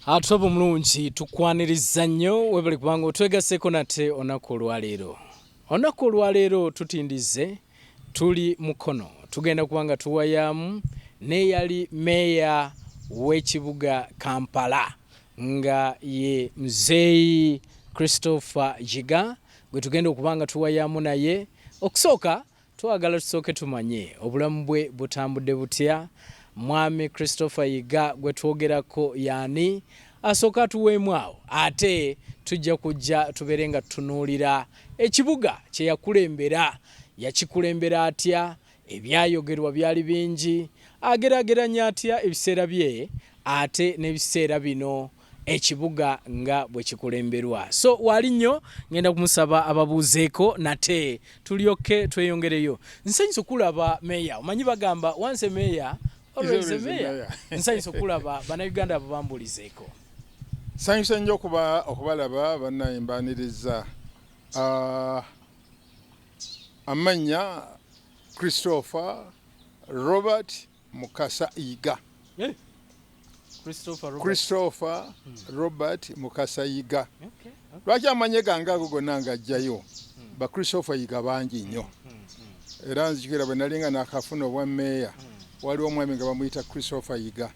Atubu mulungi tukwaniriza nnyo webali kubanga otwegaseko nate onako olwaleero. Onako olwaleero tutindize tuli mukono. Tugenda kubanga tuwayamu n'eyali meya w'ekibuga Kampala nga ye Muzeeyi Christopher Jiga gwe tugenda okubanga tuwayamu naye. Okusooka twagala tusooke tumanye obulamu bwe butambudde butya. Mwami Christopher Jiga gwe twogerako yani asooka tuweemu awo ate tujja kujja tubeere nga tutunuulira ekibuga kye yakulembera, yakikulembera atya, ebyayogerwa byali bingi, ageraageranya atya ebiseera bye ate n'ebiseera bino ekibuga nga bwe kikulemberwa. So wali nnyo ngenda kumusaba ababuuzeeko nate tulyoke tweyongereyo. Nsanyusa okulaba meya, omanyi bagamba once a mayor always a mayor. Nsanyusa okulaba bannayuganda abo bambulizeeko. Nsanyusa nnyo okubalaba bannayimbaniriza. Amannya Christopher Robert Mukasa Jiga. Christopher Robert Mukasa Jiga. Lwaki amanye gange ago gonna ng'ajjayo? Ba Christopher Jiga bangi nnyo. Era nzijukira bwe nalinga n'akafuna obwa meeya waliwo omwami nga bamuyita Christopher Jiga.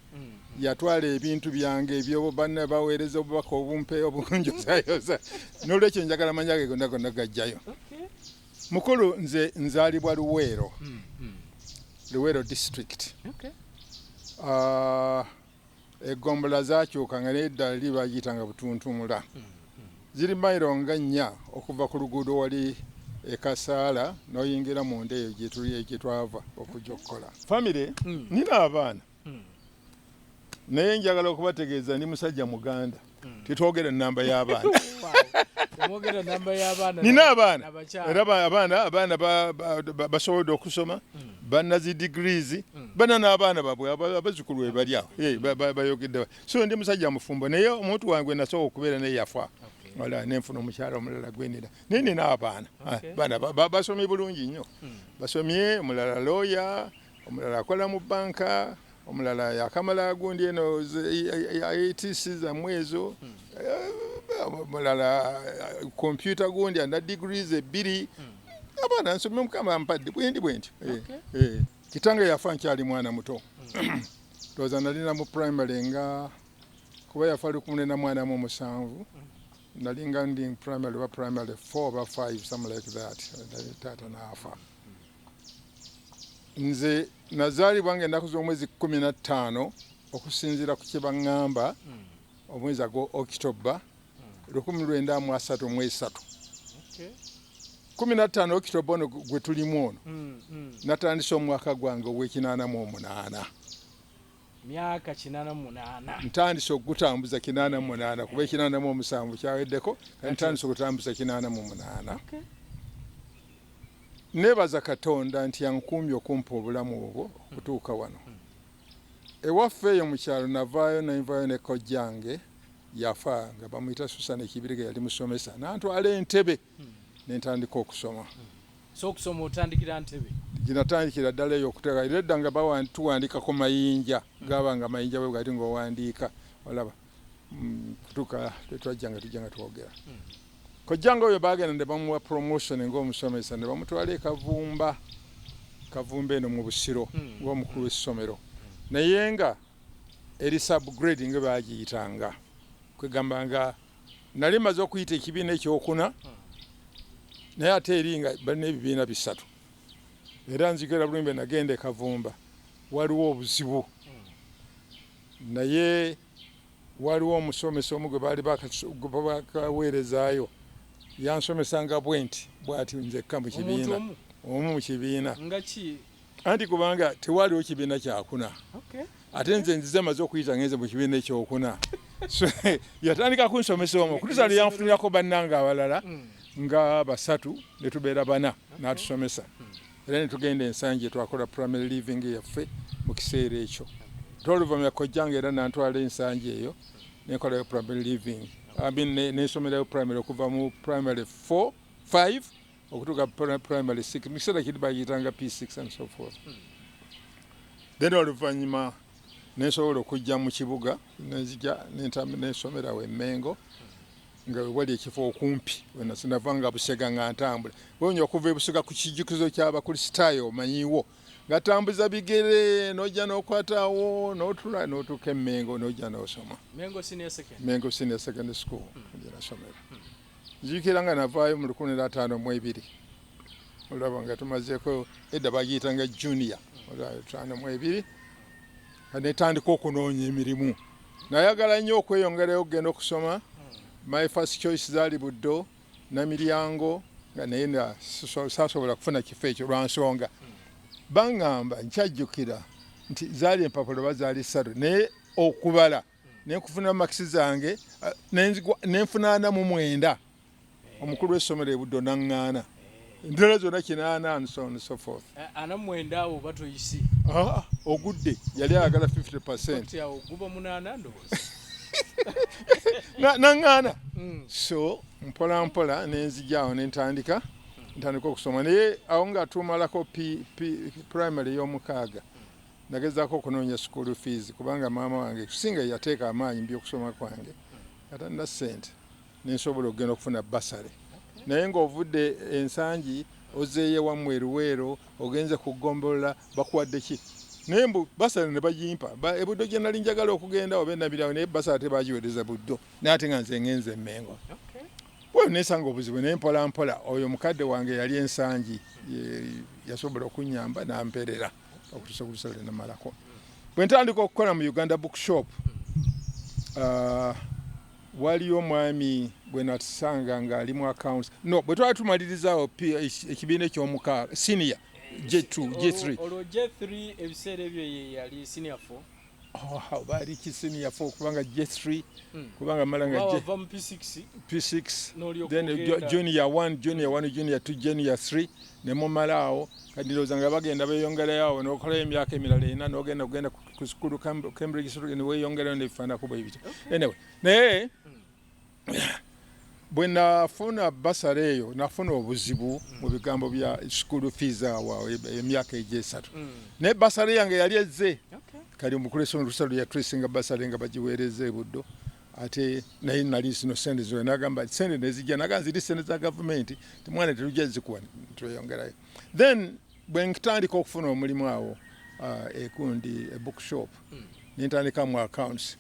Yatwala ebintu byange ebyo banna baweereza obubaka obumpe obunjozayoza. N'olwekyo njagala amanya ge gonna gajjayo. Mukulu nze nzaalibwa Luweero. Luweero district. Egombola zakyuka nga nedda li bagiyitanga Butuntumula. Ziri mayiro nga 4 okuva ku luguudo wali ekasaala n'oyingira mu nda eyo gye twava okujja okukola. Famire nina abaana. Naye njagala okubategeeza ndi musajja Muganda. Titwogera ennamba y'abaana. Nina abaana. Era abaana basobodde okusoma. Banna zi degrees. Banna n'abaana baabwe abazzukulu be bali awo. Bayogedde. So ndi musajja mufumbo naye omuntu wange nasobola okubeera naye yafa. Wala nenfuna omukyala omulala gwenira. Nina abaana. Baana basomye bulungi nnyo. Basomye omulala lawyer, omulala akola mu banka. Omulala yakamala gundi eno ATC za mwezo. Omulala computer gundi ana degrees 2. Abana nsomye mukama mpadde bwendi. Kitange yafa nkyali mwana muto. Toza nalina mu primary nga kuba yafa ali kumune na mwana mu 7. Nalinga ndi primary 4 or 5 something like that. Tata nafa. Nze nazali bwange nakuza omwezi 15 okusinzira ku kibangamba omwezi ago October 1993 mwezi 3. 15 October ono gwe tulimu ono. Natandise omwaka gwange ow'ekinana myaka 88. Ntandise okutambuza 88 kuba 87 kyaweddeko ntandise okutambuza 88. Nebaza Katonda nti yankumbye okumpa obulamu obwo okutuuka wano. Ewaffe eyo mu kyalo navaayo nenvayo ne kojjange yafa nga bamuyita Susana Kibirige yali musomesa nantwala Entebbe nentandika okusoma. So okusoma otandikira Entebbe? Ginatandikira ddala eyo okuteeka edda nga tuwandikako mayinja gabanga mayinja bwe gati ng'owandiika olaba kutuuka tetwajjanga tujjanga twogera. Kojjanga oyo bagenda ne bamuwa promotion ng'omusomesa ne bamutwala Kavumba eno mu Busiro ng'omukulu w'essomero. Naye nga eri subgrade nga bagiyitanga. Kwegamba nga nali maze okuyita ekibiina ekyokuna naye ate eri nga balina ebibiina 3. Era nzigera bulumbe nagenda Kavumba waliwo obuzibu. Naye waliwo omusomesa omu gwe baali bakaweerezaayo yansomesanga bwati nzekka mu kibiina omu mu kibiina anti kubanga tewaliwo kibiina kyakuna. Ate nze nzize maze okuyita ngenze mu kibiina ekyokuna. Yatandika kunsomesa omwo kutusalo yanfunirako bannanga abalala nga 3 ne tubeera 4 n'atusomesa. Era ne tugenda ensanje twakola primary living yaffe mu kiseera ekyo. Toluvannyuma kojjange era nantwala ensanje eyo nekola primary living. Nesomerayo primary okuva mu primary 4, 5 okutuuka primary 6. Mu kiseera kiri bagiyitanga P6 and so forth. Then oluvannyuma nesobola okujja mu kibuga nenzija nensomerawo Emmengo nga wali ekifo okumpi wena sinavanga Busega nga ntambula wonyo okuva e Busega ku kijjukizo ky'Abakristaayo omanyiwo ngatambuza bigere nojja n'okwatawo n'otula n'otuuka Emmengo nojja n'osoma Mengo Senior Secondary School nje nasomera nzijukira nga navaayo mu 1952 olaba nga tumazeeko edda bagiyitanga junior 1952 netandika okunoonya emirimu nayagala nnyo okweyongerayo okugenda okusoma my first choice zaali Buddo Namiryango nga naye saasobola kufuna kifo ekyo lwa nsonga baŋŋamba nkyajjukira nti zaali empapula bazaali 3 naye okubala nenkufuna makisi zange nenfuna 49 omukulu w'essomero e Buddo naŋŋaana endala zonna 8 and so on and so forth. Ana mwenda awo batoyisi. Ogudde yali ayagala 50%. Oguba munana ndobozi. Naŋŋaana. So mpola mpola nenzijaawo nentandika okusoma naye awo nga tumalako primary y'omukaaga nagezaako okunoonya school fees kubanga maama wange kusinga yateeka amaanyi by'okusoma kwange atalina ssente nensobola okugenda okufuna basale naye ng'ovudde ensangi ozeeye wammwe Eruweero ogenze kugombolola bakuwadde ki naye mbu basale ne bagimpa e Buddo gye nali njagala okugenda oba Nabirawo naye basale tebagiweereza Buddo naye ate nga nze ngenze Emmengo bwe nesanga obuzibu naye mpola mpola oyo mukadde wange yali ensangi yasobola okunnyamba n'amperera okutuusa ku lusale namalako bwe ntandika okukola mu Uganda Bookshop waliyo omwami bwe natusanga ng'ali mu accounts bwe twali tumalirizaawo ekibiina eky'omukaaga senior J3 olwo J3 ebiseera ebyo yali senior 4 baali ki senior 4 kubanga J3 kubanga malanga P6 then junior 1 junior 2 junior 3 ne mumalaawo kati ndowooza nga bagenda beeyongerayo n'okolayo emyaka emirala 4 n'ogenda ku skulu Cambridge ne weeyongerayo nebifaanako bwe bityo anyway naye bwe nafuna basale eyo nafuna obuzibu mu bigambo bya school fees awo emyaka egy'esatu naye basale yange yali ezze kali omukulu w'essomero lusalo yatracinga basale nga bagiweereza e Buddo ate naye nali zino sente zo nagamba sente nezijja naga ziri sente za gavumenti temwana tetujja zikuwa tweyongerayo then bwe ntandika okufuna omulimu awo ekundi e bookshop nentandika mu accounts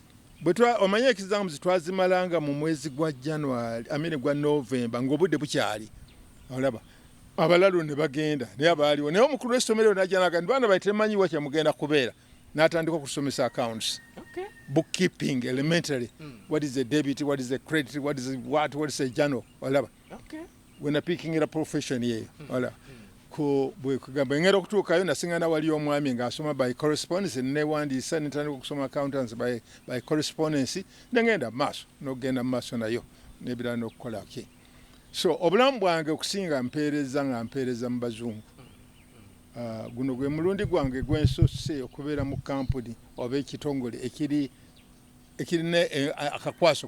omanye exams twazimalanga mu mwezi gwa January gwa November ng'obudde bukyali olaba abalalu ne bagenda naye abaaliwo naye omukulu w'essomero najja naga baana baitemanyiwa kyamugenda kubeera n'atandika okusomesa accounts bookkeeping elementary what is a debit what is a credit what is a journal olaba when a picking a profession yeyo olaba bwe kugamba engenda okutuukayo nasingana wali omwami ng'asoma by correspondence newandiisa nentandika okusoma accountants by correspondence nengenda maaso n'okugenda maaso nayo n'ebirala n'okukola ki so obulamu bwange okusinga mpeereza mu bazungu guno gwe mulundi gwange gwensose okubeera mu kampuni oba ekitongole ekirina akakwaso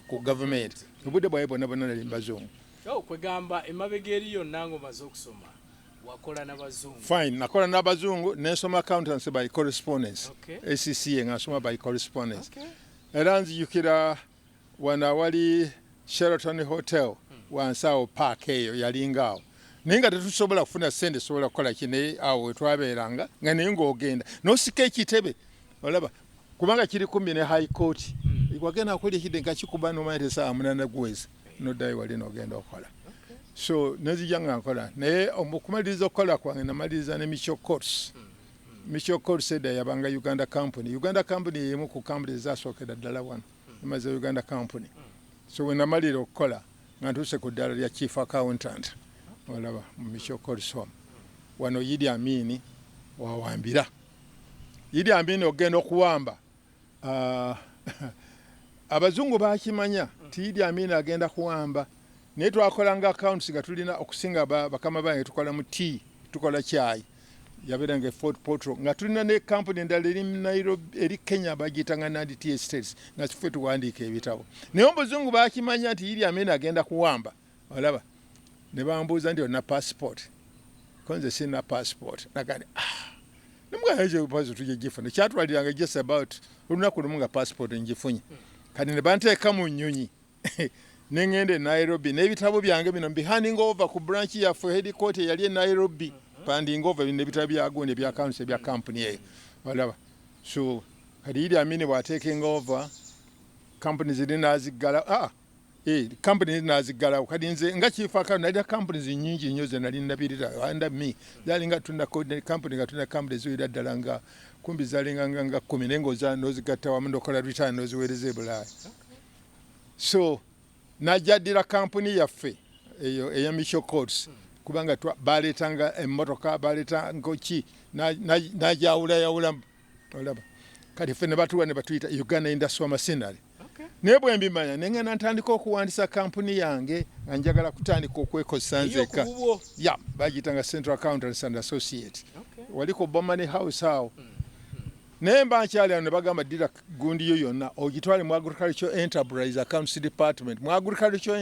ku gavumenti obudde bwaye bwonna bwonna nali mbazungu kwegamba emabega eri yonna ng'omaze okusoma wakola n'abazungu fine nakola n'abazungu nensoma accountancy by correspondence ACCA ng'asoma by correspondence era nzijukira wana wali Sheraton Hotel wansi awo park eyo yalingaawo naye nga tetusobola kufuna ssente sobola kukola kine awo wetwabeeranga nga naye ng'ogenda n'osika ekitebe olaba kubanga kiri kumbi ne high court wagenda akola ekide nga kikuba n'omanya tesaawa 8 gwezi n'oddayo wali n'ogenda okukola so nezijja nga nkola naye okumaliriza okukola kwange namaliriza ne Mitchell Courts edda yabanga Uganda company yemu ku company ezasookera ddala wano emaze Uganda company so we namalira okukola nga ntuuse ku ddala lya chief accountant olaba mu Mitchell Courts home wano Idi Amin wawambira Idi Amin ogenda okuwamba abazungu bakimanya ti Idi Amin agenda kuwamba naye twakolanga accounts nga tulina okusinga bakama bange tukola mu tea tukola chai yabeeranga Fort Portal nga tulina ne company endala eri Nairobi eri Kenya bagiyitanga Nandi Tea Estates nga kife tuwandiika ebitabo naye omuzungu bakimanya nti Idi Amin agenda kuwamba olaba ne bambuuza nti olina passport konze sina passport nagandi Nemugamba ejo pazo tuje gifuna. Kyatwaliranga just about olunaku lumu nga passport ngifunye. Kati ne banteeka mu nnyonyi. Nengende Nairobi n'ebitabo byange bino handing over ku branch yaffe headquarter yali Nairobi. Handing over n'ebitabo byago ne bya accounts bya company eyo. Walaba. So kati Idi Amin bwa taking over companies zinazigala companies zinazigala kati nze nga chief account nalina companies nyingi nnyo ze nali ndabirira under me zali nga tunda code company nga tunda companies zira ddala nga kumbi zali nga 10 nengoza nozigatta wamu ndokola return noziwereze bulaya. So najadira company yaffe eyo eya Misho Codes kubanga baletanga emmotoka baleta ngoki najawula olaba kati ffe ne batuwa ne batuyita Uganda Industrial Machinery. Naye bwe mbimanya nengana ntandika okuwandisa kampuni yange nga njagala kutandika okwekozesa nzeka. Ya bagitanga Central Accountants and Associates. Waliko Bomani House awo. Naye mba nkyali awo ne bagamba ddira gundi yo yonna ogitwale mu Agricultural Enterprise Accounts Department. Mu Agricultural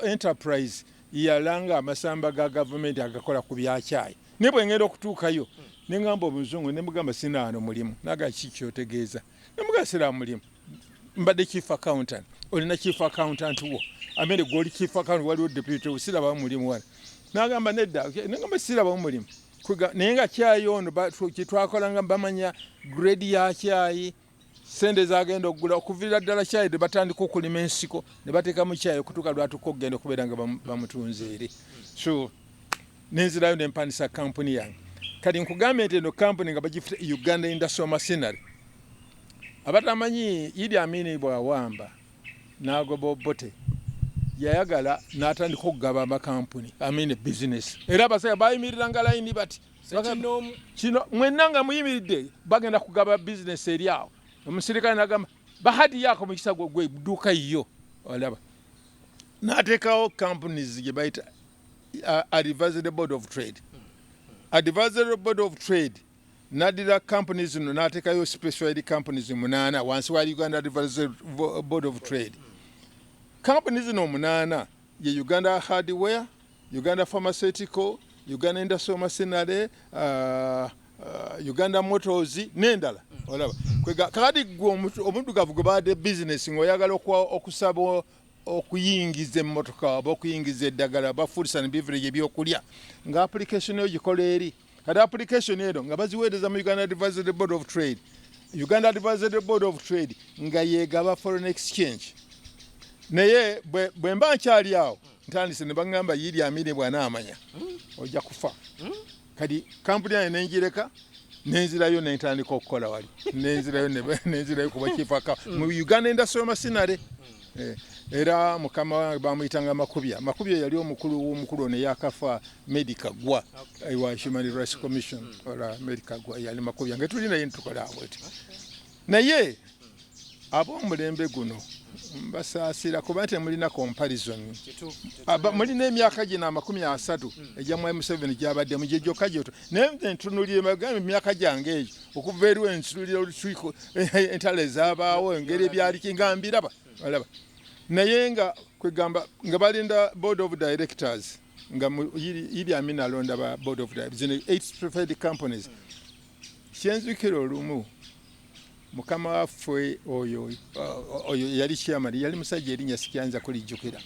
Enterprise yalanga amasamba ga government agakola ku byakyayi. Ne bwe ngenda okutuukayo nengamba omuzungu ne mugamba sinaano mulimu naga kikyotegeeza. Nemugasira mulimu mbadde chief accountant olina chief accountant wo amene goli chief accountant waliwo deputy usira ba mulimu wana nagamba nedda nagamba sira ba mulimu nenga kyayono kitwakolanga bamanya grade ya kyayi sende zagenda okugula okuvira ddala kyayi batandika okulima ensiko ne bateeka mu kyayi okutuuka lwatuuka okugenda okubeera nga bamutunze eri. So nenzirayo nempanisa company yange kati nkugambe nti eno company nga bagifuta Uganda Industrial Machinery. Abatamanyi Idi Amin bwawamba nagoba Bote yayagala n'atandika okugaba amakampuni business era abasaya bayimiriranga layini bati kino mwenna nga muyimiridde bagenda kugaba business eri awo. Omusirikale n'agamba bahati yako mu kisa gwe dduuka yo olaba n'ateekawo companies gye bayita Advisory Board of Trade. Advisory Board of Trade nadira companies no natekayo specialty companies munana wansi wa Uganda Advisory Board of Trade. Companies no munana ye Uganda Hardware, Uganda Pharmaceutical, Uganda Industrial Machinery, Uganda Motors nendala olaba kwega kadi gwo omuntu gavugo bade business ngoyagala okusaba okuyingiza emmotoka okuyingiza eddagala bafurisa ne beverage byokulya nga application yo gikola eri. Kati application eno nga baziweereza mu Uganda Advisory Board of Trade. Uganda Advisory Board of Trade nga yegaba foreign exchange. Naye bwe mba nkyali awo ntandise ne bagamba Idi Amin bw'anaamanya ojja kufa. Kati kampuni yange nenjireka nenzirayo nentandika okukola wali nenzirayo kuba chief account mu Uganda Industrial Machinery. Era mukama wange bamuyitanga Makubya yali omukulu ono yakafa medical gwa wa Human Rights Commission ola medical gwa yali Makubya nga tulina yentukola abweti. Naye ab'omulembe guno mbasaasira kuba nti mulina comparison mulina emyaka gino 30 egya MUSEVENI gyabadde mugyejoka gyoto naye ntunulire magambo emyaka gyange egyo okuva eri ensitulire olukiiko entalo ezabaawo engeri ebyali kingambiraba olaba. Naye nga kwegamba nga balinda board of directors nga Idi Amin alonda ba board of directors zino 8 preferred companies. Kyenzukira olumu mukama waffe oyo yali chairman yali musajja erinnya sikyanza kulijjukira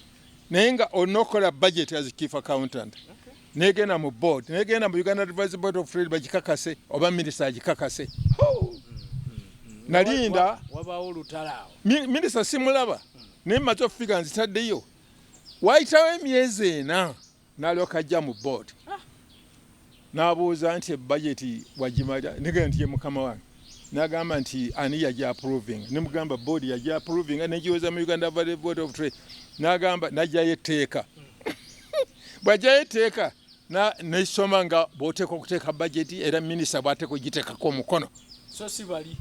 naye nga onokola budget as chief accountant negenda mu board negenda mu Uganda Advisory Board of Trade bagikakase oba minister agikakase. Nalinda wabaawo olutalawo minister simulaba naye macho figure nzitaddeyo wayitawo emyezi ena n'alyoka ajja mu board n'abuuza nti budget wagimala negenda nti ye mukama wange n'agamba nti ani yajja approving nemugamba board yajja approving negiweza mu Uganda Advisory Board of Trade n'agamba najjayo etteeka bw'ajjayo etteeka nesoma nga bw'oteeka okuteeka budget era minister bw'ateeka ogiteekako omukono so si bali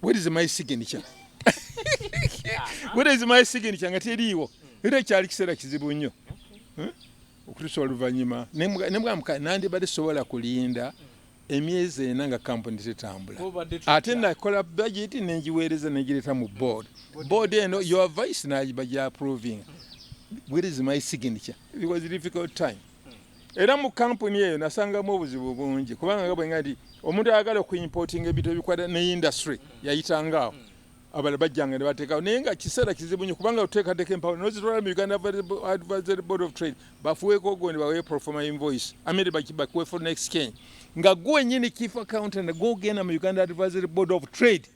what is my signature? What is my signature nga teriiwo era ekyali kiseera kizibu nnyo okutuusa oluvannyuma nemugamba nandibadde sobola kulinda emyezi ena nga kampuni tetambula ate nakola budget nengiweereza negireeta mu board eno your vice nagibajja approving. Where is my signature? It was a difficult time. era mu kampuni eyo nasangamu obuzibu bungi kubanga bwe ngati omuntu ayagala okuimportinga ebintu ebikwata ne industry yayitangaawo abala bajjanga ne bateekawo naye nga kiseera kizibu nnyo kubanga oteekateeka empawo nozitwala mu Uganda Advisory Board of Trade bafuweeko ogondi bawewe proforma invoice amere bakuwe foreign exchange nga gwe nyini chief accountant gogenda mu Uganda Advisory Board of Trade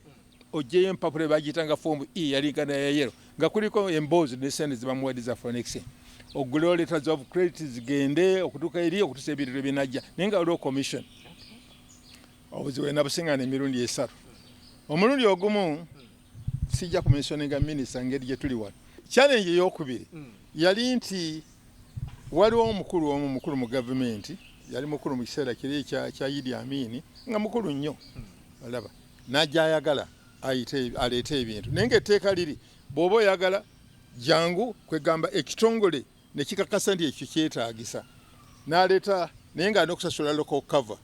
ojeyo empapula bagiyitanga form E yalingana ya yellow nga kuliko emboozi ne sente zibamuwadiza foreign exchange ogulewo letters of credit zigende okutuuka eri okutuusa ebiriro binajja naye nga waliwo commission obuzibu nabusiŋŋaana emirundi 3 omulundi ogumu sijja kumensioninga minisita ngeri gye tuli wano challenge ey'okubiri yali nti waliwo omukulu mu gavumenti yali mukulu mu kiseera kiri kya Idi Amin nga mukulu nnyo olaba najja ayagala aleete ebintu naye ng'etteeka liri bw'oba oyagala jangu kwegamba ekitongole ne kikakasa nti ekyo kyetaagisa n'aleeta naye nga n'okusasula local cover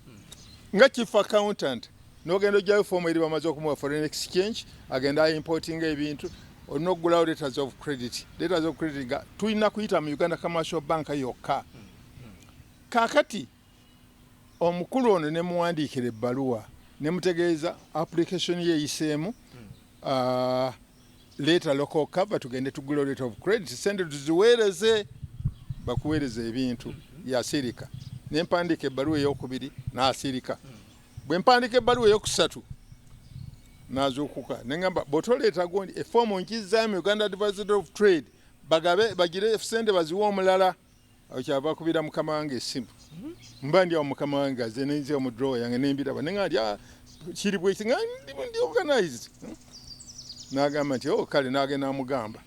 nga chief accountant n'ogenda ojjayo fomu eri bamaze okumuwa foreign exchange agenda importing ebintu olina okugulawo letters of credit nga tulina kuyita mu Uganda Commercial Bank yokka kaakati omukulu ono ne muwandiikira ebbaluwa ne mutegeeza application ye eyiseemu leeta local cover tugende tugulawo letter of credit sente tuziweereze bakuweereza ebintu yasirika ne mpandiika ebbaluwa ey'okubiri n'asirika bwe mpandiika ebbaluwa ey'okusatu n'azuukuka ne ngamba bw'otoleeta gondi efoomu nkizaamu Uganda Advisory of Trade bagire sente baziwe omulala awo kyava kubira mukama wange essimu mba ndi awo mukama wange aze nenze mu drawer yange nembiraba ne nga ndi kiri bweki nga ndi organized n'agamba nti kale n'agenda amugamba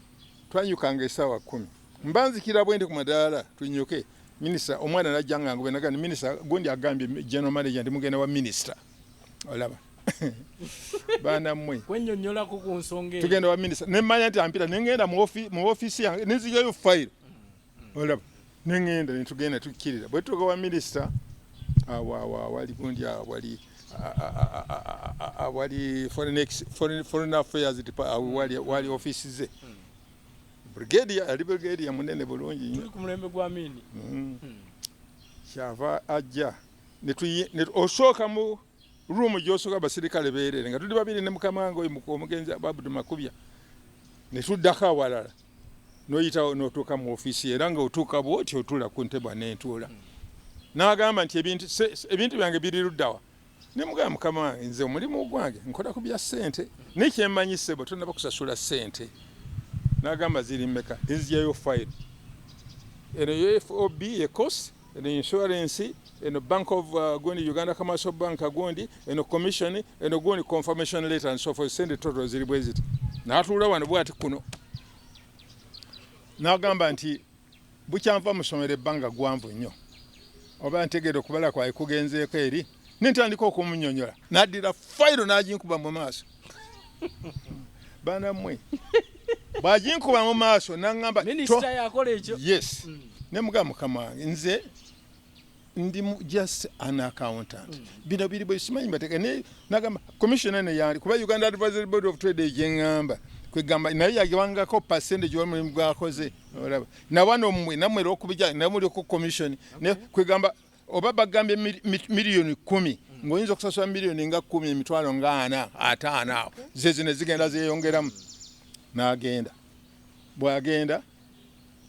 twanyukanga essaawa 10 mba nzikira bwe ndi ku madaala tunyuke minisita omwana najja nga ngube nagandi minisita gondi agambye general manager ndi mugenda wa minisita olaba baana mmwe kwennyonnyolako ku nsonga tugenda wa minisita nemmanya nti ampita nengenda mu ofiisi yange nenzijayo fayiro olaba nengenda netugenda tukkirira bwe tutuuka wa minisita wali gundi wali foreign affairs wali ofiisi ze brigadier ali brigadier munene bulungi nnyo ku mulembe gwa Amini kyava ajja osooka mu room gy'osooka abasirikale beerere nga tuli babiri ne mukama wange omugenzi Abdul Makubya ne tuddako awalala n'oyitawo n'otuuka mu ofiisi era nga otuuka bw'oti otula ku ntebwa n'entuula n'agamba nti ebintu byange biri luddawa ne mugamba mukama wange nze omulimu gwange nkola ku bya ssente nekyemmanyise bwe tonnaba kusasula ssente n'agamba ziri mmeka nzijayo fayiro eno yo FOB ye cost eno insurance eno bank of gondi Uganda Commercial Bank gondi eno commission eno gondi confirmation letter and so forth send total ziri bweziti n'atuula wano bwati kuno n'agamba nti bukyanva musomera ebbanga gwanvu nnyo oba ntegeera okubala kwaye kugenzeeko eri nintandika okumunyonyola n'addira fayiro n'aginkuba mu maaso baana mmwe bw'aginkuba mu maaso n'aŋŋamba minisita yakola ekyo yes ne mugamba mukama wange nze ndi just an accountant bino biri bwe simanyi mbateeka naye n'agamba commissioner ne yandi kuba Uganda Advisory Board of Trade egyengamba kwegamba naye yagibangako percentage y'omulimu gwakoze olaba nawano mmwe nammwe olw'okubijja namuli ku commission ne kwegamba oba bagambye miliyoni 10 ng'oyinza okusasula miliyoni nga 10 emitwalo nga 4 awo zezi ne zigenda zeeyongeramu n'agenda bw'agenda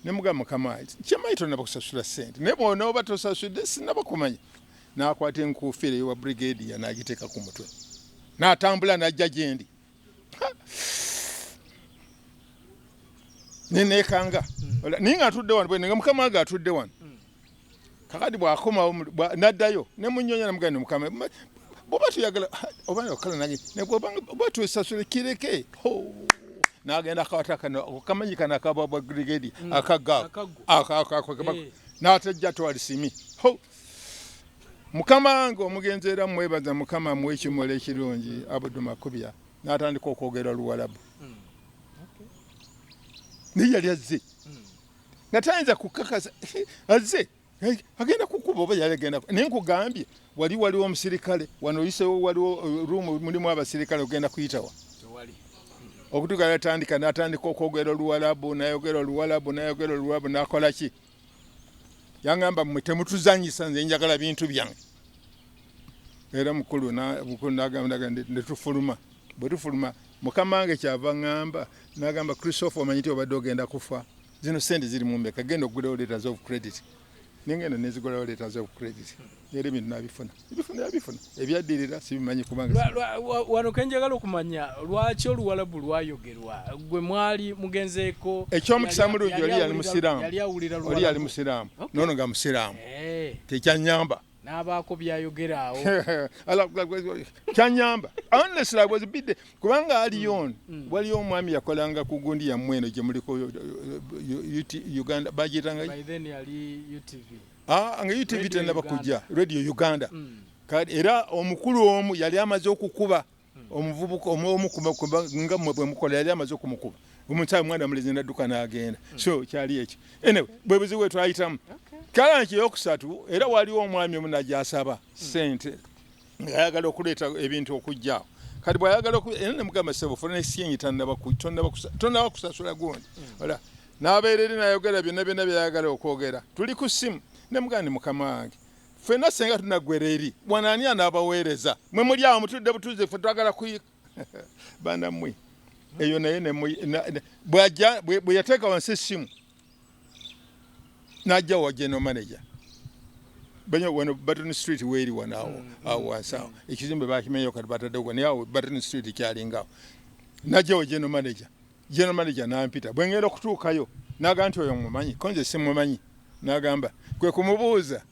ne mugamba mukama wange kyamayi tonnaba kusasula ssente naye bw'onooba tosasudde sinaba kumanya n'akwata enkuufiira eyowa brigadier n'agiteeka ku mutwe n'atambula n'ajja gye ndi neneekanga naye nga atudde wano nga mukama wange atudde wano kakati bw'akomawo n'addayo ne munnyonya namugamba mukama bw'oba tuyagala oba okala nage oba twesasule kireke n'agenda akawata kano kamanyi kano akaba bwa brigadier akaggaako n'atajja twalisimi mukama wange omugenzi era mwebaza mukama muwe ekimuli ekirungi Abdul Makubya n'atandika okwogera Luwalabu naye yali azze nga tayinza kukakasa azze agenda kukuba oba yali agenda naye nkugambye waliwo omusirikale wano oyisewo waliwo ruumu mulimu abasirikale ogenda kuyitawa okutuuka n'atandika, okwogera Oluwalabu n'ayogera Oluwalabu n'akola ki yangamba mmwe temutuzanyisa nze njagala bintu byange era mukulu n'agamba netufuluma bwe tufuluma mukama wange kyava ngamba n'agamba Christopher omanyi nti obadde ogenda kufa zino sente ziri mu mmeka genda okugulawo letters of credit nengenda nezigulawo letters of credit era ebintu nabifuna ebyaddirira sibimanyi kubanga wano kenjagala okumanya lwaki oluwalabu lwayogerwa gwe mwali mugenzeeko ekyomukisa mulungi oli yali musiraamu nono nga musiraamu tekyanyamba n'abaako byayogeraawo kyanyamba honestly I was a bit kubanga waliyo omwami yakolanga ku gundi yammwe eno gye muliko Uganda bagiyitanga by then yali UTV nga UTV tennaba kujja Radio Uganda era omukulu omu yali amaze okukuba omuvubuka omukuba nga bwe mukola yali amaze okumukuba omusawo mwana mulezi nadduka n'agenda so kyali ekyo anyway bwe buzibu twayitamu kala ekyokusatu era waliwo omwami omu najasaba sente ng'ayagala okuleeta ebintu okujjaawo kati bw'ayagala era nemugamba sebo funa esiyenyi tonnaba kusasula gundi n'abeera eri nayogera byonna byayagala okwogera tuli ku ssimu nemugamba mukama wange ffenna senga tunaggwera eri bwanaani anaabaweereza mwe muli awo mutudde butuuze ffe twagala kuyika banammwe eyo naye bwe yateeka wansi essimu najja wa general manager banyo wano Button Street weri wanaawo awo wansawo ekizimbe bakimenyo kati bataddewo naye awo Button Street kyalingawo najja wa general manager nampita bwe ngenda okutuukayo n'agamba nti oyo mumanyi konze simumanyi n'agamba kwe kumubuuza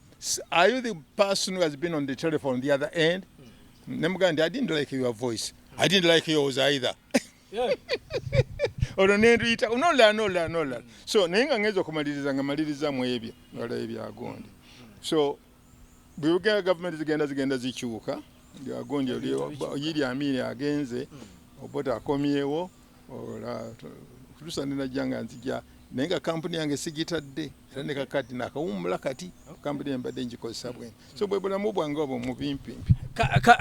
are you the person who has been on the telephone the other end nemugamba I didn't like your voice I didn't like yours either olwo nenduyita nola so naye nga ngeza okumaliriza nga maliriza mu ebyo wala ebyagondi so bwegenda gavumenti zigenda zikyuka byagondi yiri amiri agenze obota akomyewo kutusa najja nga nzija naye nga kampuni yange sigitadde era ne kakati nakawumula kati kampuni embadde ngikozesa bwene so bwe bulamu bwange obwo mubimpimpi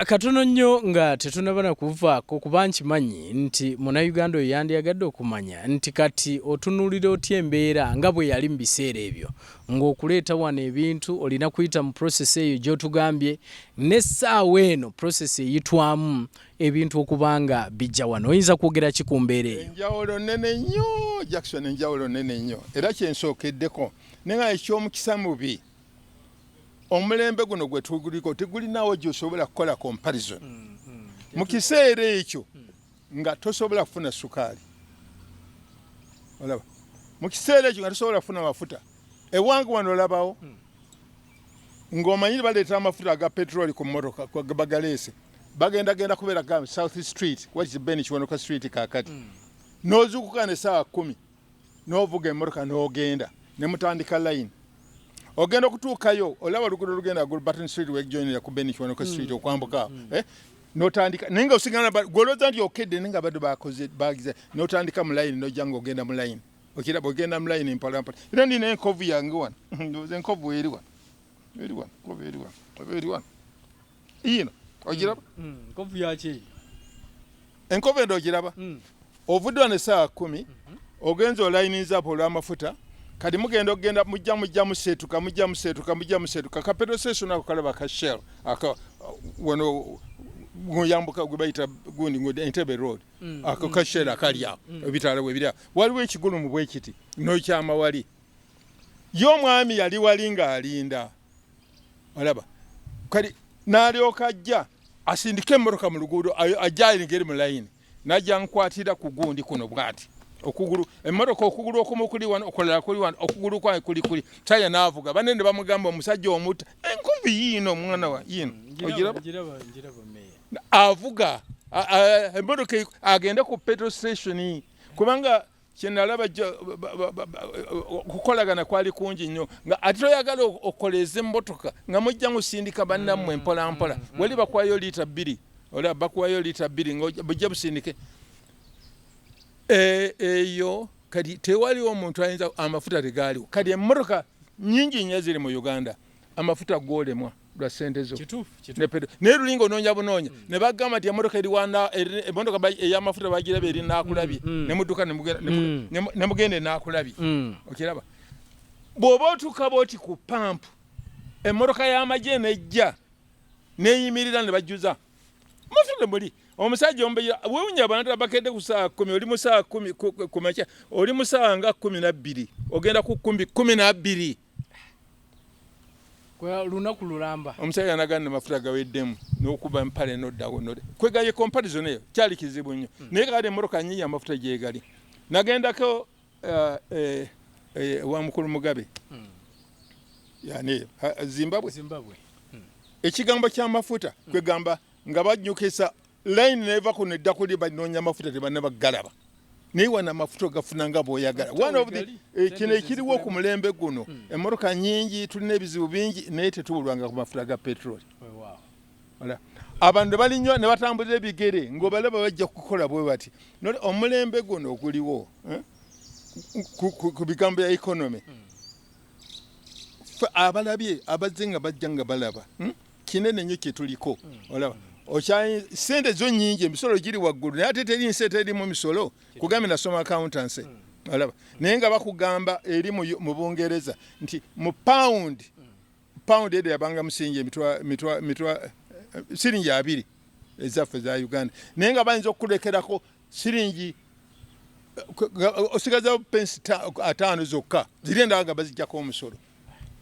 katono nnyo nga tetunabana kuvaako kuba nkimanyi nti munnayuganda oyo yandiyagadde okumanya nti kati otunuulira otya embeera nga bwe yali mu biseera ebyo ng'okuleeta wano ebintu olina kuyita mu process eyo gy'otugambye n'essaawa eno process eyitwamu ebintu okubanga bijja wano oyinza kwogera ki ku mbeera eyo enjawulo nnene nnyo Jackson enjawulo nnene nnyo era kyensookeddeko naye nga ekyomukisa mubi omulembe guno gwe tuguliko tegulinawo gy'osobola kukola comparison mu kiseera ekyo nga tosobola kufuna sukaali olaba mu kiseera ekyo nga tosobola kufuna mafuta ewange wano olabawo ng'omanyi baleeta amafuta aga petroli ku mmotoka bagaleese bagenda kubeera ga South Street wati Beni Kiwanuka Street kakati n'ozuukuka n'essaawa 10 n'ovuga emmotoka n'ogenda ne mutandika line ogenda okutuukayo olaba oluguudo lugenda Button Street wejoinira ku Beni Kiwanuka Street okwambuka n'otandika naye nga osigala gwolooza nti okedde naye nga badde bagize n'otandika mu line n'ojja ng'ogenda mu line okiraba ogenda mu line mpalampa era ndina enkovu yange wano ndowooza enkovu eri wano ino ogiraba enkovu yaki enkovu endo ogiraba ovudde wano essaawa 10 ogenza olayiniza apo olw'amafuta kati mugenda mujja museetuka ka petrol station ako kalaba ka Shell wano ng'oyambuka gwe bayita gundi Entebbe Road ako ka Shell akali awo ebitaala bwe biri awo waliwo ekigulumu bwe kiti n'okyama wali y'omwami yali wali ng'alinda olaba kati n'alyoka ajja asindika emmotoka mu luguudo ajja ayingeri mu layini n'ajja nkwatira ku gundi kuno bw'ati okugulu emmotoka okugulu okumu kuli wano okolera kuli wano okugulu kwa kuli taya n'avuga banene bamugamba omusajja omuta enkubi yiino omwana wa yiino ogiraba avuga emmotoka agenda ku petrol station kubanga kyenalaba okukolagana kwali kungi nnyo nga ate toyagala okoleza emmotoka nga mujja musindika bannammwe mpolampola wali bakuwayo liita 2 olaba bakuwayo liita 2 nga bujja busindike eyo kati tewaliwo omuntu ayinza amafuta tegaaliwo kati emmotoka nyingi nnyo ziri mu Uganda amafuta goolemwa lwa ssente zo naye lulinga onoonya bunoonya ne bagamba nti emmotoka emmotoka ey'amafuta bagiraba eri naakulabye ne mudduka ne mugenda naakulabye okiraba bw'oba otuuka bw'oti ku pampu emmotoka y'amagye nejja neeyimirira ne bajjuza mufune muli omusajja omubeera wewunya abantu abakedde ku saa 10 oli mu saa 10 ku makya oli mu saa nga 12 ogenda ku 12 lunaku lulamba omusajja anagana amafuta gaweddemu n'okuba mpale noddawo kwegaye comparison eyo kyali kizibu nnyo naye kale emmotoka nnyingi amafuta gyegali nagendako wa mukulu Mugabe yani Zimbabwe ekigambo ky'amafuta kwegamba nga bajjukisa line neva kuno edda kuli banoonya amafuta tebannabagalaba naye wana amafuta gafuna nga bw'oyagala one of the kino ekiriwo ku mulembe guno emmotoka nnyingi tulina ebizibu bingi naye tetubulwanga ku mafuta ga petroli abantu balinywa ne batambulira ebigere ng'obalaba bajja kukola bwe bati omulembe guno oguliwo ku bigambo bya economy abalabye abazze nga bajja nga balaba kinene nnyo kye tuliko olaba okyayi sente zo nnyingi emisolo giri waggulu naye ate teri nsi terimu misolo kugambe nasoma accountancy olaba naye nga bakugamba eri mu Bungereza nti mu pound edo yabanga musingi emitwa siringi 2 ezaffe za Uganda naye nga bayinza okulekerako siringi osigaza pensi 5 zokka ziri endala nga bazijjako omusolo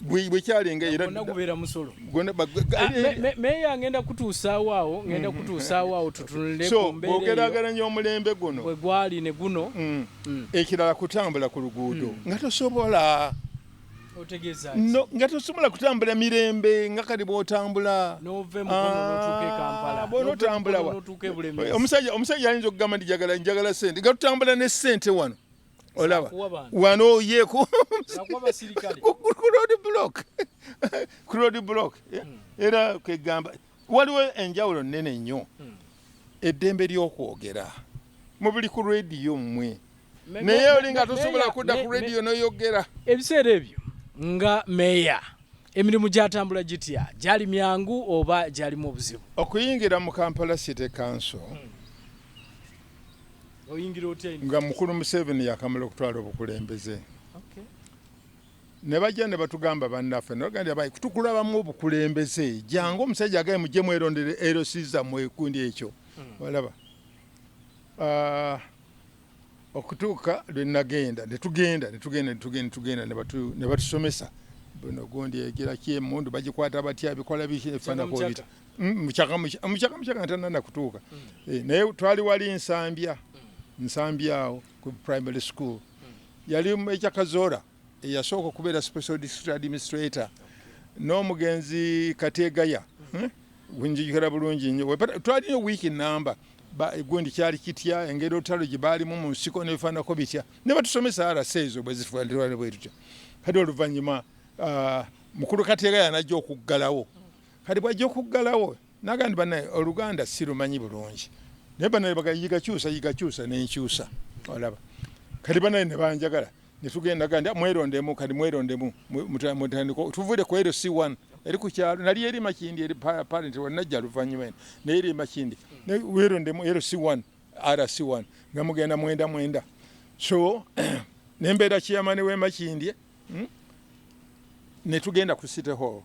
bwekyalenga era nagubeera musolo meya ngenda kutuusaawo tutunule ku mbeera bwogeraganya omulembe guno bwe gwali ne guno ekirala kutambula ku luguudo nga tosobola otegeeza nga tosobola kutambula mirembe nga kali bw'otambula n'ove mukono n'otuuka e Kampala bw'otambula omusajja ayinza okugamba nti njagala ssente nga tutambula ne ssente wano olaba wano yeku ku road block era kwegamba waliwo enjawulo nnene nnyo eddembe ly'okwogera mubuli ku rediyo mmwe naye olinga tosobola kudda ku rediyo n'oyogera ebiseera ebyo nga meya emirimu gyatambula gitya gyali myangu oba gyalimu obuzibu okuyingira mu Kampala City Council nga mukulu Museveni yakamala okutwala obukulembeze ne bajja ne batugamba bannaffe nogandi abayi tukulabamu obukulembeze jangu omusajja agaye mujje mwerondere erosiza mwekundi ekyo walaba okutuuka lwe nagenda netugenda ne batusomesa buno gundi egira kyemundu bagikwata batya bikola bifanako bita mukyaka ntanana kutuuka naye twali wali nsambyawo ku primary school yali ekyakazora eyasooka okubeera special district administrator n'omugenzi Kategaya winjikira bulungi nnyo twalina wiiki namba gundi kyali kitya engeri olutalo gye baalimu mu nsiko nebifaanako bitya ne batusomesa RC ezo bwe zifaanirwa bwe tutya kati oluvannyuma mukulu Kategaya najja okuggalawo kati bwajja okuggalawo nagandi bannaye Oluganda sirumanyi bulungi naye bannaye yigakyusa nenkyusa olaba kati bannaye ne banjagala netugenda gandi mwerondemu kati mwerondemu mutandiko tuvude ku LC1 eri ku kyalo nali eri Makindi eri parent wanajja luvannyuma naye eri Makindi werondemu LC1 RC1 nga mugenda mwenda so nembeera chairman we Makindi netugenda ku City Hall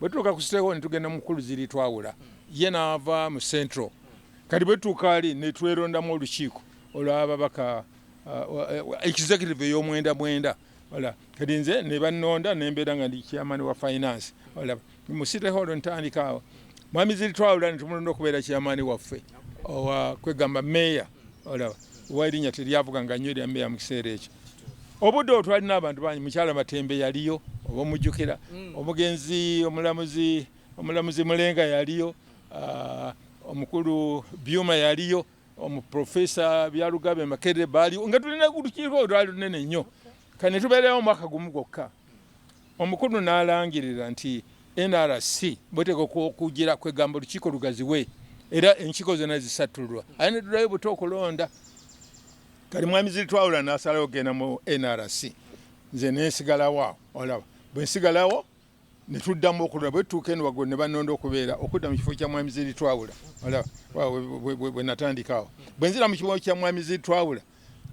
bwe tutuuka ku City Hall netugenda mukulu ziri twawula ye naava mu Central kati bwe tukaali netwerondamu olukiiko olw'ababaka executive ey'omwenda wala kati nze ne bannonda nembeera nga ndi chairman wa finance wala mu City Hall ntandika awo mwami ziri twawula netumulonda okubeera chairman waffe owa kwegamba meya wala wairinya teryavuga nga nnyo erya meya mu kiseera ekyo obudde otwalina abantu bangi mukyala Matembe yaliyo oba omujjukira omugenzi omulamuzi Mulenga yaliyo omukulu Byuma yaliyo omuprofesa Byalugabe Makerere baliyo nga tulina olukiiko olwali lunene nnyo kati ne tubeerayo omwaka gumu gwokka omukulu n'alangirira nti NRC bweteka okugira kwegamba olukiiko lugaziwe era enkiiko zonna zisattulwa aye ne tuddayo buto okulonda kati mwami ziri twawula n'asalawo genda mu NRC nze nensigalawo olaba bwe nsigalawo ne tuddamu okulonda bwe tutuuka eno waggulu ne bannonda okubeera okudda mu kifo kya mwami ziri twawula olaba bwe natandikaawo bwe nzira mu kifo kya mwami ziri twawula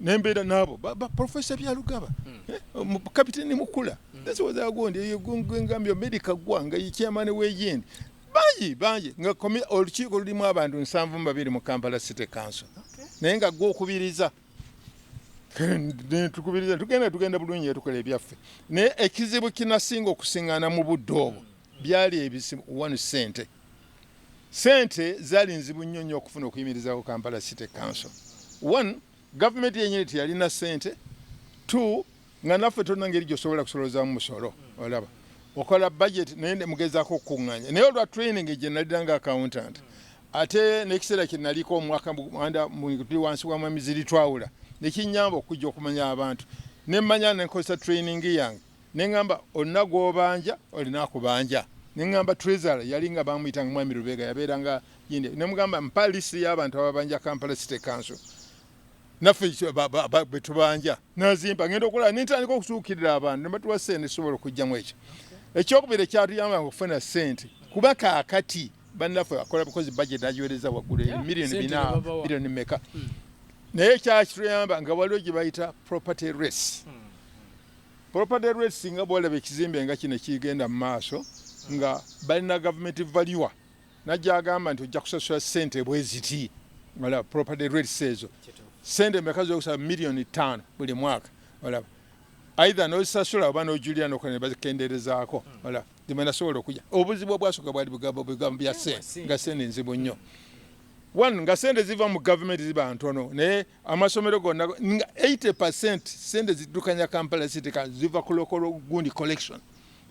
nembeera nabo professor byalugaba kapiteni mukula that's what they going ngambyo medical gwanga chairman w'egindi bangi nga olukiiko lulimu abantu 72 mu Kampala City Council naye nga gwokubiriza tukubiriza tugenda bulungi tukola ebyaffe naye ekizibu kinasinga okusiŋŋaana mu budde obwo byali ebisimu 1 sente zali nzibu nnyo okufuna okuyimirizaako Kampala City Council. 1 government yenyini teyalina sente. 2 nga naffe tolina ngeri gy'osobola kusolozaamu musolo olaba okola budget naye mugezaako okukuŋŋaanya naye olwa training gye nalira nga accountant ate n'ekiseera kye naliko omwaka tuli wansi wa mwami ziri twawula nekinyamba okujja okumanya abantu nemmanya nenkozesa training yange neŋŋamba olina gw'obanja olina akubanja neŋŋamba treasurer yali nga bamuyitanga mwami Rubega yabeeranga yindi nemugamba mpa lisi y'abantu ababanja Kampala City Council naffe bwe tubanja nazimpa ngenda okulaba nintandika okutuukirira abantu nebatuwa sente sobola okujjamu ekyo ekyokubiri ekyatuyamba okufuna sente kuba kaakati bannaffe akola because budget agiwereza waggulu milioni meka naye ekyakituyamba nga waliwo gye bayita property rates nga bwolaba ekizimbe nga kino kigenda mu maaso nga balina government valuer najja agamba nti ojja kusasula sente bwe ziti wala property rates ezo sente meka zokusaba milioni 5 buli mwaka olaba either n'ozisasula oba n'ojulira n'okola ne bazikenderezaako olaba dimana sobola okujja obuzibu obwasooka bwali bigambo bya sente nga sente nzibu nnyo 1 nga sente ziva mu government ziba ntono naye amasomero gonna 80% sente ziddukanya Kampala City ziva ku local gundi collection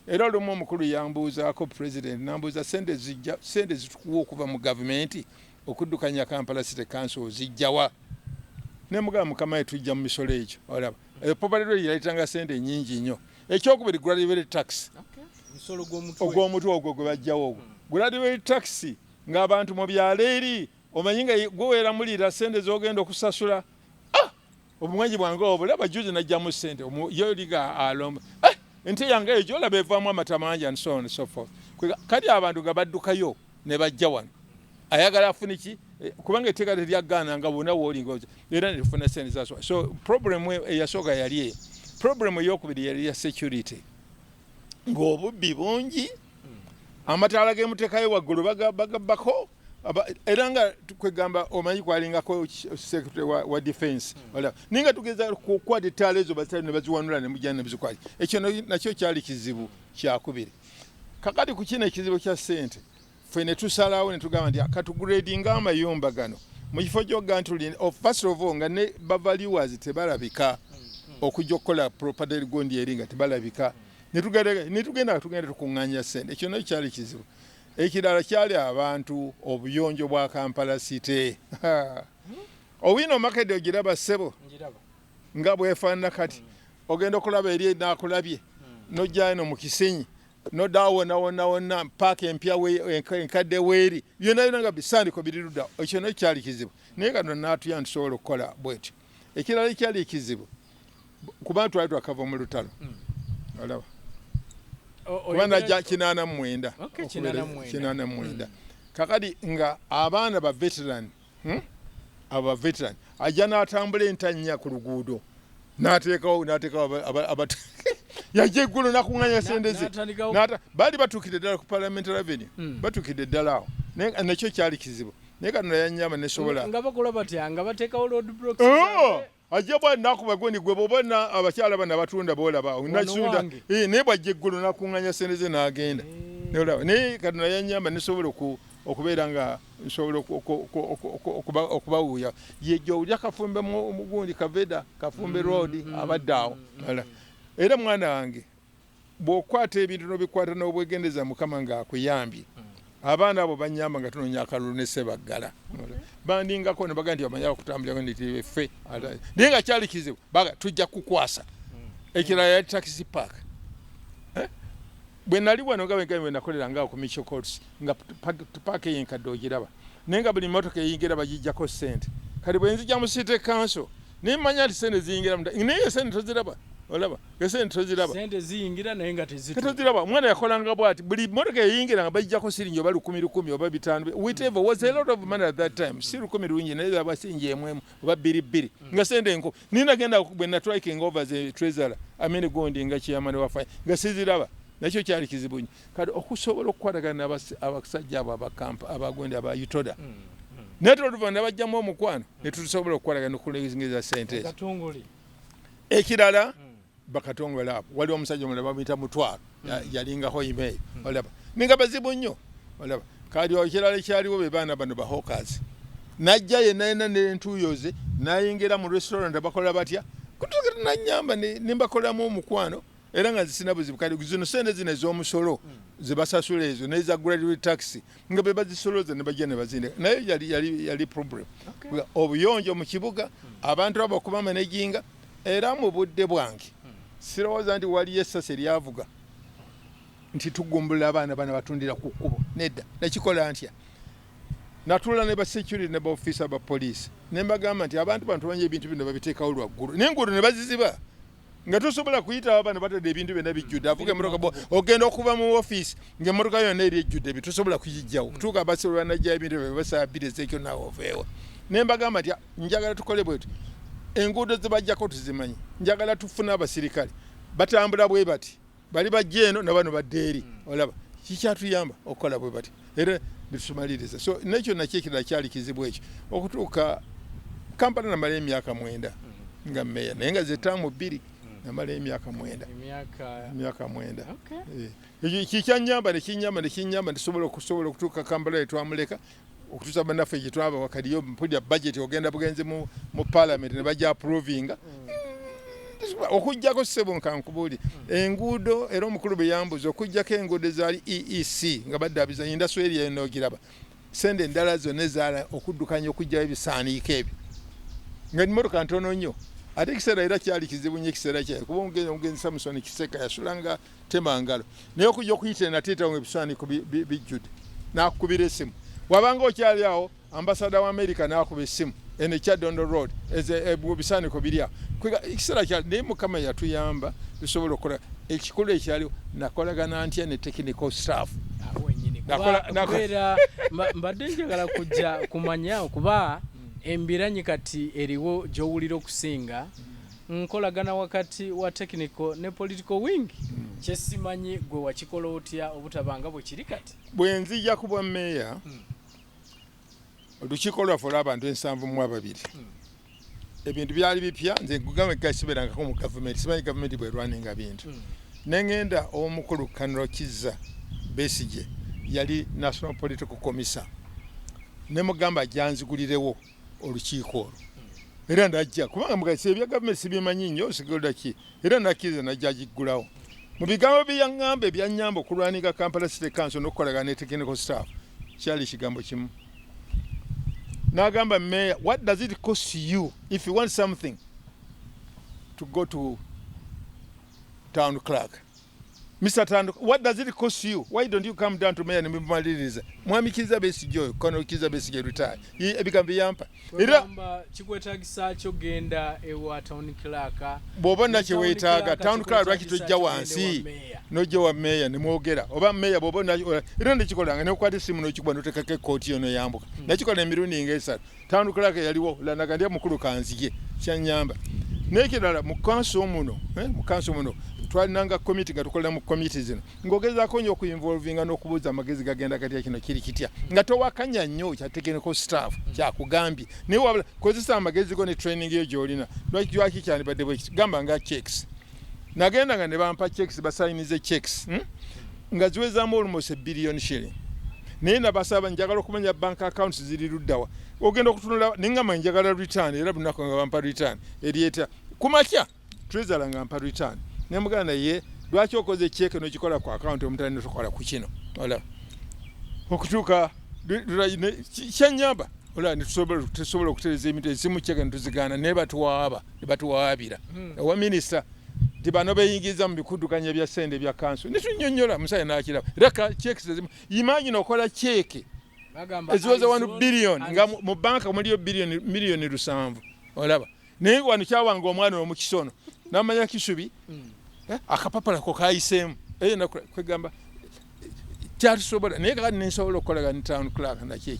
era olumu omukulu yambuuzaako president nambuuza sente zitukuwa okuva mu government okuddukanya Kampala City Council zijjawa nemugamba mukama tujja mu misolo egyo olaba property rate yayitanga sente nyingi nnyo ekyokubiri graduate tax ogw'omutwe ogwo gwe bajjawo ogwo graduate tax ng'abantu mu byalo eri omanyi nga gweweera mulira sente z'ogenda okusasula obumwanyi bwange obwo laba juzi najjamu sente yoliga alomba ente yange egyo olaba evaamu amata mangi and so on and so forth kati abantu nga baddukayo ne bajja wano ayagala afune ki kubanga etteeka teryagaana nga bonna woolinga era nelifuna sente zaswa so problem eyasooka yali problem eyokubiri yali ya security ng'obubbi bungi amataala g'emuteekayo waggulu bagabbako era nga kwegamba omanyi kwalingako secretary wa defense ninga tugeza kukwata ettaala ezo basale ne baziwanula ne mujja ne bizikwali ekyo nakyo kyali kizibu kyakubiri kakati ku kino ekizibu kya sente ffe ne tusalawo ne tugamba nti katugradinga amayumba gano mu kifo gy'oga nti first of all nga ne bavaluers tebalabika okujja okukola property gondi eri nga tebalabika netugenda tukuŋŋaanya sente ekyo nakyo kyali kizibu ekirala kyali abantu obuyonjo bwa Kampala City owino market ogiraba ssebo nga bwefaanana kati ogenda okulaba eri naakulabye nojja eno mu Kisenyi nodawona paaka empya enkadde weeri byonna nga bisandiko birirudda ekyo nakyo kyali kizibu naye kano naatuya ntusobola okukola bwetyo ekirala ekyali ekizibu kuba twali twakava mu lutalo olaba kubana ja 89 kakati nga abaana ba veteran ajja n'atambula entannya ku luguudo n'ateekawo yajja eggulu nakuŋŋanya sente ze baali batuukidde ddala ku parliament revenue batuukidde ddala awo naye nakyo kyali kizibu naye kano yanyama nesobola nga bakola batya nga bateekawo road blocks ajja bwa nakuba gwe gwe bobona abakyala bana batunda bolaba unasunda naye bwajja eggulu nakuŋŋanya sente ze n'agenda naye kano yanyama nesobola okubeera nga nsobola okubawuya yejjo olya kafumbe mugundi kaveda kafumbe road abadde awo era mwana wange bw'okwata ebintu n'obikwata n'obwegendeza mukama ng'akuyambye abaana abo banyamba nga tunoonya akalulu ne Ssebaggala bandingako ne baga nti bamanya okutambulako nti ffe naye nga kyali kizibu baga tujja kukwasa ekirala yali taxi park bwe nali wano nga bwe nakolera nga ku Mitchell Courts nga paaka yenkadde ogiraba naye nga buli motoka eyingira bagijjako sente kati bwe nzija mu City Council naye manya nti sente ziyingira naye sente toziraba olaba gasente toziraba sente ziyingira naye nga teziraba omwana yakolanga bwati buli motoka yayingira nga bajjako siringi oba 10,000 oba 5 whatever was a lot of money at that time si 10 lungi naye abasingi emwemu oba 2 nga sente enko nina genda bwe na striking over the treasurer amene gondi nga chairman wa fine nga siziraba nakyo kyali kizibu nnyo kati okusobola okukwatagana abasajja abo abakampa abagondi aba utoda netoluva nabajjamu omukwano netusobola okukwatagana okulengeza sente ekirala bakatongole apo wali omusajja omulala bamuyita Mutwalo yalingaho email olaba ninga bazibu nnyo olaba kali ekirala ekyaliwo be baana bano bahawkers najja yenna n'entuuyoze nayingira mu restaurant bakola batya kutuka nanyamba nimbakolamu omukwano era nga zisina buzibu kali zino sente zino ez'omusolo zibasasula ezo neza graduate taxi nga be bazisoloza ne bajja ne bazinde naye yali problem obuyonjo mu kibuga abantu abo kuba managing era mu budde bwange sirowooza nti waliyo essasi lyavuga nti tugumbula abaana bana batundira ku kkubo nedda nekikola ntya natula ne ba security ne ba officer ba police ne mbagamba nti abantu banje ebintu bino babiteekawo lwaggulu n'enguudo ne baziziba nga tosobola kuyita abana batadde ebintu byonna bijjudde avuga emmotoka ogenda okuva mu office ng'emmotoka yonna eri ejjudde ebyo tosobola kuyijjawo kutuuka abasobola banajja ebintu byo basaabiriza ekyo naawe oveewo ne mbagamba nti njagala tukole bwetu enguudo zibajjako tuzimanyi njagala tufuna abasirikale batambula bwe bati bali bajja eno nabano badde eri olaba kikyatuyamba okukola bwe bati era netusumaliriza so nekyo nakyo ekirala kyali kizibu ekyo okutuuka Kampala namala emyaka 9 nga meya naye nga zetaamu 2 namala emyaka 9 ekyo kikyanyamba nekinyamba ntisobola okutuuka Kampala etwamuleka okutuusa bannaffe gye twaba wakaliyo mpulira budget ogenda bugenzi mu parliament ne bajja approvinga okujjako ssebo nkankubuuli enguudo era omukulu bwe yambuza okujjako enguudo ezaali EEC nga baddabiza industrial area y'onoogiraba sente endala zonna ezaala okuddukanya okujjayo ebisaaniiko ebyo nga emmotoka ntono nnyo ate ekiseera era kyali kizibu nnyo ekiseera kyayo kuba omugenzi Samusoni Kiseka yasulanga temangalo naye okujja okuyita nateetawo nga ebisaaniiko bijjudde n'akukubira essimu wabanga okyali awo ambasada wa America n'akuba essimu ene Kyadondo Road ebisaaniiko biri awo ekiseera kyali naye Mukama yatuyamba tusobola okukola ekikulu ekyaliwo nakolagana ntya ne technical staff mbadde njagala kujja kumanya okuba embiranyi kati eriwo gy'owulira okusinga nkolagana wakati wa technical ne political wing kyesimanyi gwe wakikola otya obutabanga bwe kiri kati bwe nzija kuba meya olukiiko lwaffe olw'abantu 72 ebintu byali bipya nze nkugamba gasiberangako mu gavumenti simanyi gavumenti bwerwaninga bintu nengenda omukulu Kanro Kizza Besigye yali national political commissioner ne mugamba janzigulirewo olukiiko olwo era ndajja kubanga mugasi ebya gavumenti sibimanyi nnyo sigoda ki era nakkiriza najja giggulawo mu bigambo byeyaŋŋamba ebyanyamba okulwanika Kampala City Council n'okukolagana ne technical staff kyali kigambo kimu n'agamba mayor what does it cost you if you want something to go to town clerk Mr. Tando, what does it cost you? Why don't you come down to mayor and mmaliriza? Mwami Kizza Besigye, Kono Kizza Besigye retire. Ebigambo yampa. Era kikwetagisa kyo genda ewa town clerk. Bw'obona kyewetaaga town clerk lwaki tojja wansi. Nojja wa mayor ne mwogera. Oba mayor bw'obona era nekikolanga n'okwata essimu n'okikuba n'oteekako ekkooti yo n'oyambuka. Nakikola emirundi ng'esatu. Town clerk yaliwo lanaga ndi mukulu kanzige kyanyamba. N'ekirala mu council muno twalinanga committee nga tukolera mu committee zino ng'ogezaako nnyo okuinvolvinga n'okubuuza amagezi gagenda katya kino kiri kitya nga towakanya nnyo kya technical staff kyakugambye naye wabula kozesa amagezi go ne training yo gy'olina lwaki kyandibadde bwe kiti gamba nga checks nagenda nga ne bampa checks basayinize checks nga ziwezaamu almost $1 billion shilling naye nabasaba njagala okumanya bank accounts ziri luddawa ogenda okutunula nengamba njagala return era bunaku nga bampa return erieta kumakya treasurer nga mpa return nemugana ye lwaki okoze check n'okikola ku account omutali tokola ku kino wala okutuuka kyanyamba wala tusobola okutereza emintu ezimu check ntuzigana ne batuwaabira owa minister tibano beyingiza mu bikuddukanya bya sente bya council netunyonyola musaya n'akiraba era checks ezimu imagine okola check eziweza 1 billion nga mu banka muliyo million 7 olaba naye wano kyawanga omwana omukisono n'amanya kisubi akapapala ko kayiseemu eyo kwegamba kyatusobola naye kakati nensobola okukolagana ne town clerk nakyo